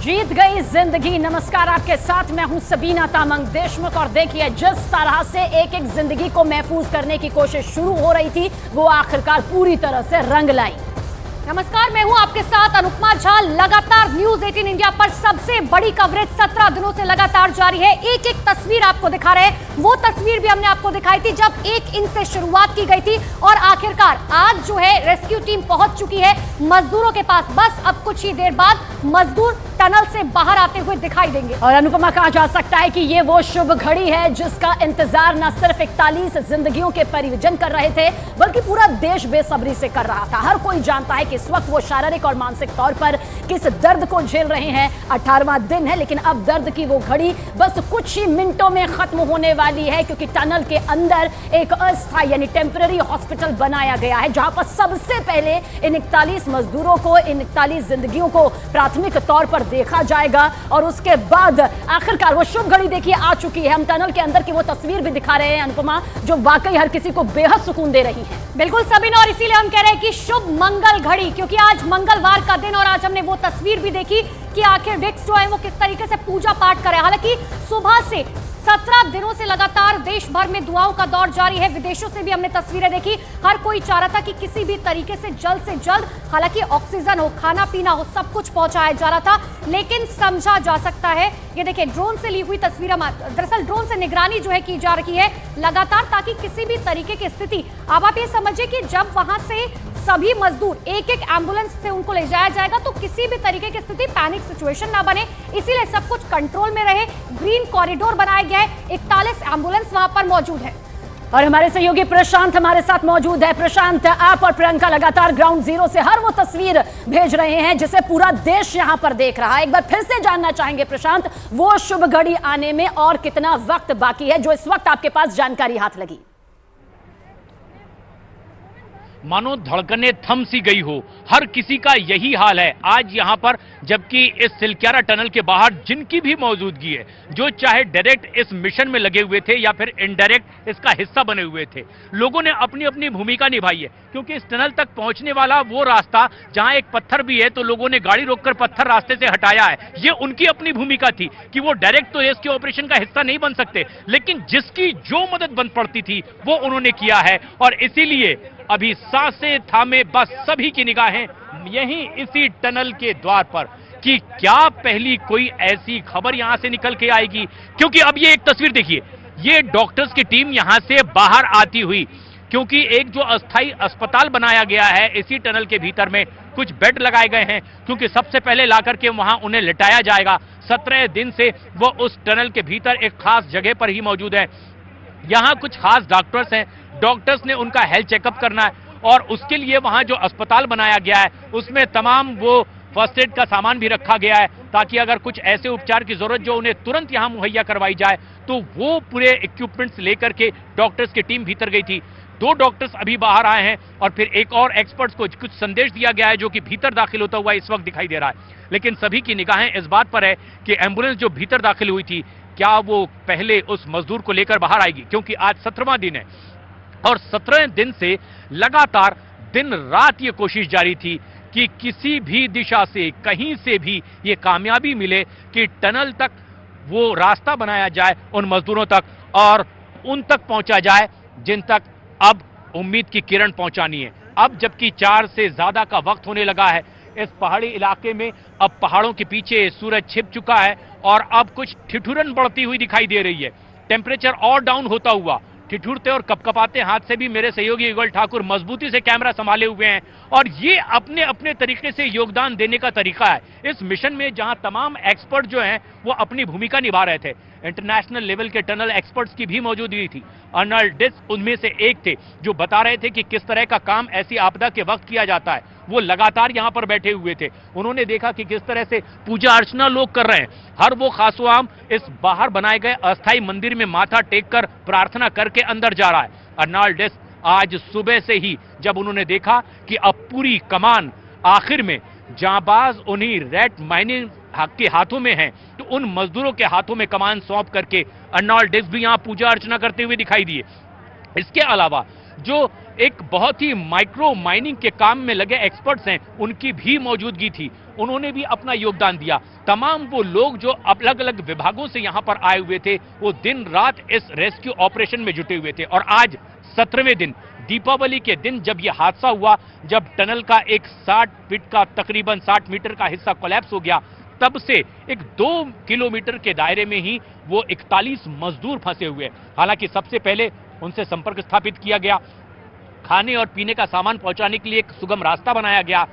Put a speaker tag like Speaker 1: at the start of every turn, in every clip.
Speaker 1: जीत गई जिंदगी। नमस्कार, आपके साथ मैं हूं सबीना तामंग देशमुख। और देखिए, जिस तरह से एक एक जिंदगी को महफूज करने की कोशिश शुरू हो रही थी, वो आखिरकार पूरी तरह से रंग लाई।
Speaker 2: नमस्कार, मैं हूं आपके साथ अनुपमा झा। लगातार न्यूज 18 इंडिया पर सबसे बड़ी कवरेज 17 दिनों से लगातार जारी है। एक एक तस्वीर आपको दिखा रहे हैं। वो तस्वीर भी हमने आपको दिखाई थी जब 1 इंच से शुरुआत की गई थी और आखिरकार आज जो है रेस्क्यू टीम पहुंच चुकी है मजदूरों के पास। बस अब कुछ ही देर बाद मजदूर टनल से बाहर आते हुए दिखाई देंगे।
Speaker 1: और अनुपमा, कहा जा सकता है कि ये वो शुभ घड़ी है जिसका इंतजार न सिर्फ 41 जिंदगियों के परिजन कर रहे थे, बल्कि पूरा देश बेसब्री से कर रहा था। हर कोई जानता है कि इस वक्त वो शारीरिक और मानसिक तौर पर किस दर्द को झेल रहे हैं। 18वां दिन है, लेकिन अब दर्द की वो घड़ी बस कुछ ही मिनटों में खत्म होने वाली है, क्योंकि टनल के अंदर एक अस्थायी यानी टेम्पररी हॉस्पिटल बनाया गया है, जहां पर सबसे पहले इन 41 मजदूरों को, इन 41 जिंदगियों को प्राथमिक तौर पर देखा जाएगा। और उसके बाद आखिरकार वो शुभ घड़ी देखिए आ चुकी है। हम टनल के अंदर की वो तस्वीर भी दिखा रहे हैं अनुपमा, जो वाकई हर किसी को बेहद सुकून दे रही है।
Speaker 2: बिल्कुल सबीना, और इसीलिए हम कह रहे हैं कि शुभ मंगल घड़ी, क्योंकि आज मंगलवार का दिन और आज हमने वो तस्वीर भी देखी कि आखिर विक्स जो है वो किस तरीके से पूजा पाठ करे। हालांकि सुबह से 17 दिनों से लगातार देश भर में दुआओं का दौर जारी है। विदेशों से भी हमने तस्वीरें देखी। हर कोई चाह रहा था कि किसी भी तरीके से जल्द, हालांकि ऑक्सीजन हो, खाना पीना हो, सब कुछ पहुंचाया जा रहा था, लेकिन समझा जा सकता है। ये देखिए, ड्रोन से ली हुई तस्वीरें, दरअसल ड्रोन से निगरानी जो है की जा रही है लगातार, ताकि किसी भी तरीके की स्थिति, अब आप ये समझिए कि जब वहां से सभी मजदूर एक एक एम्बुलेंस से उनको ले जाया जाएगा तो किसी भी तरीके की स्थिति, पैनिक सिचुएशन ना बने, इसीलिए सब कुछ कंट्रोल में रहे। ग्रीन कॉरिडोर बनाया गया है, 41 एम्बुलेंस वहां पर मौजूद है।
Speaker 1: और हमारे सहयोगी प्रशांत हमारे साथ मौजूद है। प्रशांत, आप और प्रियंका लगातार ग्राउंड जीरो से हर वो तस्वीर भेज रहे हैं जिसे पूरा देश यहां पर देख रहा है। एक बार फिर से जानना चाहेंगे प्रशांत, वो शुभ घड़ी आने में और कितना वक्त बाकी है, जो इस वक्त आपके पास जानकारी हाथ लगी?
Speaker 3: मानो धड़कने थम सी गई हो, हर किसी का यही हाल है आज यहाँ पर। जबकि इस सिलक्यारा टनल के बाहर जिनकी भी मौजूदगी है, जो चाहे डायरेक्ट इस मिशन में लगे हुए थे या फिर इनडायरेक्ट इसका हिस्सा बने हुए थे, लोगों ने अपनी अपनी भूमिका निभाई है। क्योंकि इस टनल तक पहुंचने वाला वो रास्ता जहां एक पत्थर भी है, तो लोगों ने गाड़ी रोककर पत्थर रास्ते से हटाया है। ये उनकी अपनी भूमिका थी कि वो डायरेक्ट तो रेस्क्यू ऑपरेशन का हिस्सा नहीं बन सकते, लेकिन जिसकी जो मदद बन पड़ती थी वो उन्होंने किया है। और इसीलिए अभी सांसें थामे बस सभी की निगाहें यहीं इसी टनल के द्वार पर कि क्या पहली कोई ऐसी खबर यहां से निकल के आएगी। क्योंकि अब ये एक तस्वीर देखिए, ये डॉक्टर्स की टीम यहां से बाहर आती हुई, क्योंकि एक जो अस्थायी अस्पताल बनाया गया है इसी टनल के भीतर में, कुछ बेड लगाए गए हैं, क्योंकि सबसे पहले लाकर के वहां उन्हें लिटाया जाएगा। 17 दिन से वो उस टनल के भीतर एक खास जगह पर ही मौजूद है। यहां कुछ खास डॉक्टर्स हैं, डॉक्टर्स ने उनका हेल्थ चेकअप करना है, और उसके लिए वहां जो अस्पताल बनाया गया है उसमें तमाम वो फर्स्ट एड का सामान भी रखा गया है, ताकि अगर कुछ ऐसे उपचार की जरूरत जो उन्हें तुरंत यहां मुहैया करवाई जाए, तो वो पूरे इक्विपमेंट्स लेकर के डॉक्टर्स की टीम भीतर गई थी। 2 डॉक्टर्स अभी बाहर आए हैं और फिर एक और एक्सपर्ट्स को कुछ संदेश दिया गया है जो कि भीतर दाखिल होता हुआ इस वक्त दिखाई दे रहा है। लेकिन सभी की निगाहें इस बात पर है कि एम्बुलेंस जो भीतर दाखिल हुई थी, क्या वो पहले उस मजदूर को लेकर बाहर आएगी, क्योंकि आज 17वां दिन है और 17 दिन से लगातार दिन रात ये कोशिश जारी थी कि किसी भी दिशा से, कहीं से भी ये कामयाबी मिले कि टनल तक वो रास्ता बनाया जाए उन मजदूरों तक, और उन तक पहुंचा जाए जिन तक अब उम्मीद की किरण पहुंचानी है। अब जबकि 4 से ज्यादा का वक्त होने लगा है इस पहाड़ी इलाके में, अब पहाड़ों के पीछे सूरज छिप चुका है और अब कुछ ठिठुरन बढ़ती हुई दिखाई दे रही है। टेम्परेचर और डाउन होता हुआ, ठिठुरते और कपकपाते हाथ से भी मेरे सहयोगी युगल ठाकुर मजबूती से कैमरा संभाले हुए हैं, और ये अपने अपने तरीके से योगदान देने का तरीका है इस मिशन में, जहां तमाम एक्सपर्ट जो हैं वो अपनी भूमिका निभा रहे थे। इंटरनेशनल लेवल के टनल एक्सपर्ट्स की भी मौजूदगी थी। अर्नल्ड डिस उनमें से एक थे जो बता रहे थे कि किस तरह का काम ऐसी आपदा के वक्त किया जाता है। वो लगातार यहां पर बैठे हुए थे, उन्होंने देखा कि किस तरह से पूजा अर्चना लोग कर रहे हैं। हर वो खासोआम इस बाहर बनाए गए अस्थायी मंदिर में माथा टेक कर प्रार्थना करके अंदर जा रहा है। अर्नल्ड डिस आज सुबह से ही जब उन्होंने देखा कि अब पूरी कमान आखिर में जांबाज उन्हीं रेड माइनिंग के हाथों में है, तो उन मजदूरों के हाथों में कमान सौंप करके अर्नल्ड डिस भी यहां पूजा अर्चना करते हुए दिखाई दिए। इसके अलावा जो एक बहुत ही माइक्रो माइनिंग के काम में लगे एक्सपर्ट्स हैं, उनकी भी मौजूदगी थी। उन्होंने भी अपना योगदान दिया। तमाम वो लोग जो अलग अलग विभागों से यहां पर आए हुए थे, वो दिन रात इस रेस्क्यू ऑपरेशन में जुटे हुए थे। और आज 17वें दिन, दीपावली के दिन जब यह हादसा हुआ, जब टनल का एक 60 फीट का, तकरीबन 60 मीटर का हिस्सा कोलैप्स हो गया, तब से एक 2 किलोमीटर के दायरे में ही वो 41 मजदूर फंसे हुए। हालांकि सबसे पहले उनसे संपर्क स्थापित किया गया, खाने और पीने का सामान पहुंचाने के लिए एक सुगम रास्ता बनाया गया,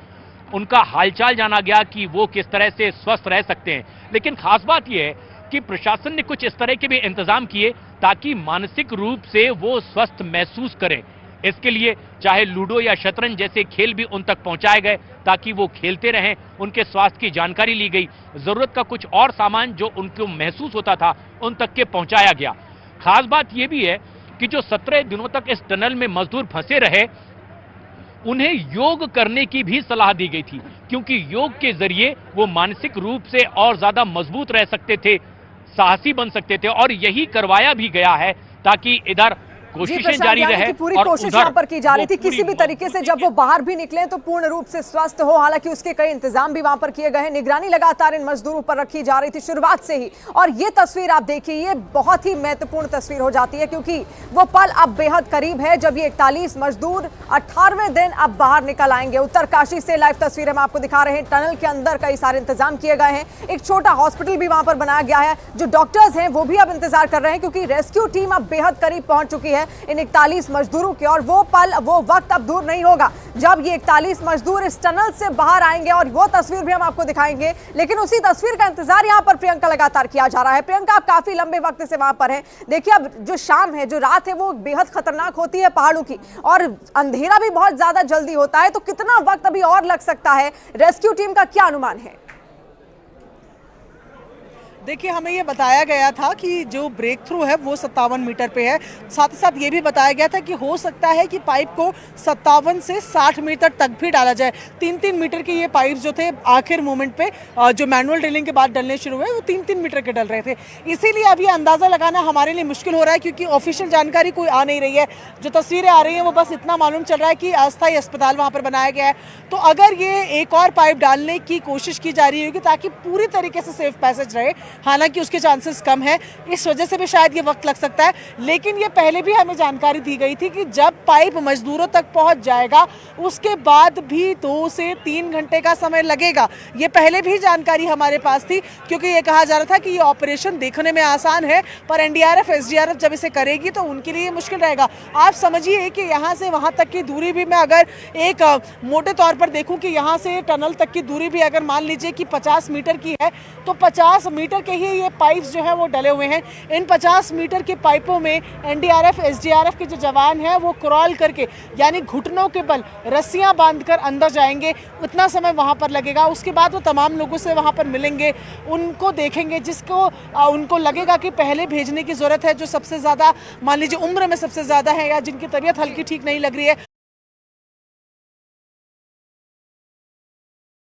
Speaker 3: उनका हालचाल जाना गया कि वो किस तरह से स्वस्थ रह सकते हैं। लेकिन खास बात यह है कि प्रशासन ने कुछ इस तरह के भी इंतजाम किए ताकि मानसिक रूप से वो स्वस्थ महसूस करें। इसके लिए चाहे लूडो या शतरंज जैसे खेल भी उन तक पहुंचाए गए ताकि वो खेलते रहें, उनके स्वास्थ्य की जानकारी ली गई, जरूरत का कुछ और सामान जो उनको महसूस होता था उन तक के पहुंचाया गया। खास बात यह भी है कि जो 17 दिनों तक इस टनल में मजदूर फंसे रहे, उन्हें योग करने की भी सलाह दी गई थी, क्योंकि योग के जरिए वो मानसिक रूप से और ज्यादा मजबूत रह सकते थे, साहसी बन सकते थे। और यही करवाया भी गया है ताकि इधर कोशिशें जारी रहे।
Speaker 4: पूरी कोशिश यहाँ पर की जा रही थी किसी भी तरीके से जब वो बाहर भी निकले तो पूर्ण रूप से स्वस्थ हो। हालांकि उसके कई इंतजाम भी वहां पर किए गए हैं, निगरानी लगातार इन मजदूरों पर रखी जा रही थी शुरुआत से ही। और ये तस्वीर आप देखिए, ये बहुत ही महत्वपूर्ण तस्वीर हो जाती है क्योंकि वो पल अब बेहद करीब है जब ये 41 मजदूर 18वें दिन अब बाहर निकल आएंगे। उत्तरकाशी से लाइव तस्वीर हम आपको दिखा रहे हैं। टनल के अंदर कई सारे इंतजाम किए गए हैं, एक छोटा हॉस्पिटल भी वहां पर बनाया गया है। जो डॉक्टर्स हैं वो भी अब इंतजार कर रहे हैं क्योंकि रेस्क्यू टीम अब बेहद करीब पहुंच चुकी है इन 41 मजदूरों के। और वो पल, वो वक्त अब दूर नहीं होगा जब ये 41 मजदूर इस टनल से बाहर आएंगे। और वो तस्वीर भी हम आपको दिखाएंगे, लेकिन उसी तस्वीर का इंतजार यहां पर प्रियंका लगातार किया जा रहा है। प्रियंका, आप काफी लंबे वक्त से वहां पर हैं। देखिए, अब जो शाम है, जो रात है, वो बेहद खतरनाक होती है पहाड़ों की, और अंधेरा भी बहुत ज्यादा जल्दी होता है। तो कितना वक्त अभी और लग सकता है? रेस्क्यू टीम का क्या अनुमान है?
Speaker 5: देखिए, हमें ये बताया गया था कि जो ब्रेक थ्रू है वो 57 मीटर पे है। साथ ही साथ ये भी बताया गया था कि हो सकता है कि पाइप को 57 से 60 मीटर तक भी डाला जाए। 3-3 मीटर के ये पाइप जो थे आखिर मोमेंट पे जो मैनुअल ड्रिलिंग के बाद डलने शुरू हुए, वो 3-3 मीटर के डल रहे थे। इसीलिए अब ये अंदाज़ा लगाना हमारे लिए मुश्किल हो रहा है क्योंकि ऑफिशियल जानकारी कोई आ नहीं रही है। जो तस्वीरें आ रही हैं वो बस इतना मालूम चल रहा है कि अस्थायी अस्पताल वहाँ पर बनाया गया है। तो अगर ये एक और पाइप डालने की कोशिश की जा रही होगी ताकि पूरी तरीके से सेफ पैसेज रहे, हालांकि उसके चांसेस कम है, इस वजह से भी शायद ये वक्त लग सकता है। लेकिन ये पहले भी हमें जानकारी दी गई थी कि जब पाइप मजदूरों तक पहुंच जाएगा उसके बाद भी 2 से 3 घंटे का समय लगेगा। ये पहले भी जानकारी हमारे पास थी क्योंकि ये कहा जा रहा था कि ये ऑपरेशन देखने में आसान है पर एनडीआरएफ एसडीआरएफ जब इसे करेगी तो उनके लिए मुश्किल रहेगा। आप समझिए कि यहाँ से वहाँ तक की दूरी भी, मैं अगर एक मोटे तौर पर देखूँ कि यहाँ से टनल तक की दूरी भी अगर मान लीजिए कि 50 मीटर की है तो 50 मीटर के ही ये पाइप्स जो है वो डले हुए हैं। इन 50 मीटर के पाइपों में एनडीआरएफ एसडीआरएफ के जो जवान हैं वो क्रॉल करके, यानी घुटनों के बल रस्सियां बांधकर अंदर जाएंगे। उतना समय वहां पर लगेगा। उसके बाद वो तमाम लोगों से वहां पर मिलेंगे, उनको देखेंगे जिसको उनको लगेगा कि पहले भेजने की जरूरत है, जो सबसे ज़्यादा मान लीजिए उम्र में सबसे ज़्यादा है या जिनकी तबीयत हल्की ठीक नहीं लग रही है,